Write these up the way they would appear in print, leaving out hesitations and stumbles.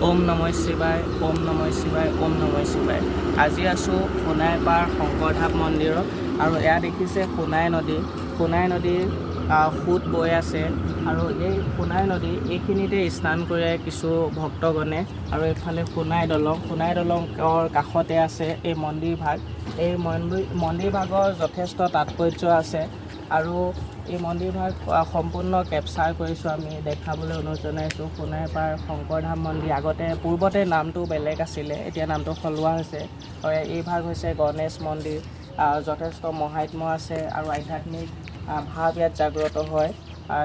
ওম নমঃ শিৱায়, ওম নমঃ শিৱায়, ওম নমঃ শিৱায়। আজি আছোঁ সোণাইপাৰ শংকৰধাম মন্দিৰত আৰু এয়া দেখিছে সোণাই নদী। সোণাই নদীৰ সোঁত বৈ আছে আৰু এই সোণাই নদী এইখিনিতে স্নান কৰে কিছু ভক্তগণে। আৰু এইফালে সোণাই দলঙৰ কাষতে আছে এই মন্দিৰ ভাগ। এই মন্দিৰ ভাগৰ যথেষ্ট তাৎপৰ্য আছে আৰু এই মন্দিৰ ভাগ সম্পূৰ্ণ কেপচাৰ কৰিছোঁ, আমি দেখাবলৈ অনুৰোধ জনাইছোঁ। সোণাইপাৰ শংকৰধাম মন্দিৰ পূৰ্বতে নামটো বেলেগ আছিলে, এতিয়া নামটো সলোৱা হৈছে। এই ভাগ হৈছে গণেশ মন্দিৰ। যথেষ্ট মহাত্ম্য আছে আৰু আধ্যাত্মিক ভাৱ ইয়াত জাগ্ৰত হয়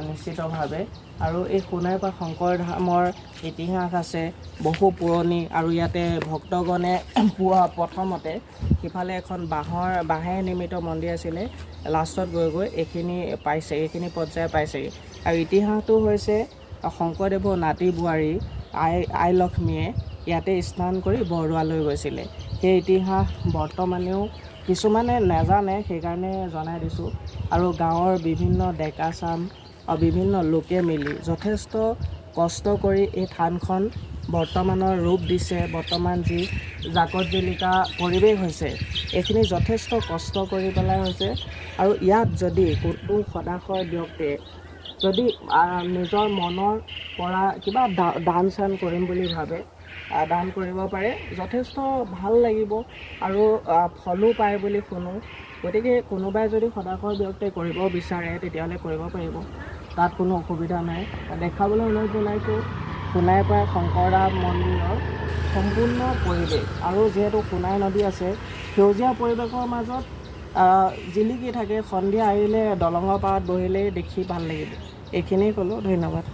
নিশ্চিতভাৱে। আৰু এই সোণাইপাৰ শংকৰধামৰ ইতিহাস আছে বহু পুৰণি আৰু ইয়াতে ভক্তগণে প্ৰথমতে সিফালে এখন বাঁহেৰে নিৰ্মিত মন্দিৰ আছিলে, লাষ্টত গৈ এইখিনি পৰ্যায় পাইছেগৈ। আৰু ইতিহাসটো হৈছে শংকৰদেৱৰ নাতি বোৱাৰী আই লক্ষ্মীয়ে ইয়াতে স্নান কৰি বৰদোৱালৈ গৈছিলে। সেই ইতিহাস বৰ্তমানেও কিছুমানে নাজানে, সেইকাৰণে জনাই দিছোঁ। আৰু গাঁৱৰ বিভিন্ন ডেকাচাম বিভিন্ন লোকে মিলি যথেষ্ট কষ্ট কৰি এই থানখন বৰ্তমানৰ ৰূপ দিছে। বৰ্তমান যি জাকত জিলিকা পৰিৱেশ হৈছে, এইখিনি যথেষ্ট কষ্ট কৰি পেলাই হৈছে। আৰু ইয়াত যদি কোনো সদাশয় ব্যক্তিয়ে যদি নিজৰ মনৰ পৰা কিবা দান চান কৰিম বুলি ভাবে, দান কৰিব পাৰে, যথেষ্ট ভাল লাগিব আৰু ফলো পায় বুলি শুনো। গতিকে কোনোবাই যদি সদাশয় ব্যক্তিয়ে কৰিব বিচাৰে তেতিয়াহ'লে কৰিব পাৰিব, তাত কোনো অসুবিধা নাই। দেখাবলৈ অনুৰোধ জনাইছোঁ সোণাইপাৰ শংকৰধাম মন্দিৰৰ সম্পূৰ্ণ পৰিৱেশ। আৰু যিহেতু সোণাই নদী আছে, সেউজীয়া পৰিৱেশৰ মাজত জিলিকি থাকে। সন্ধিয়া আহিলে দলঙৰ পাৰত বহিলেই দেখি ভাল লাগিব। এইখিনিয়ে ক'লোঁ, ধন্যবাদ।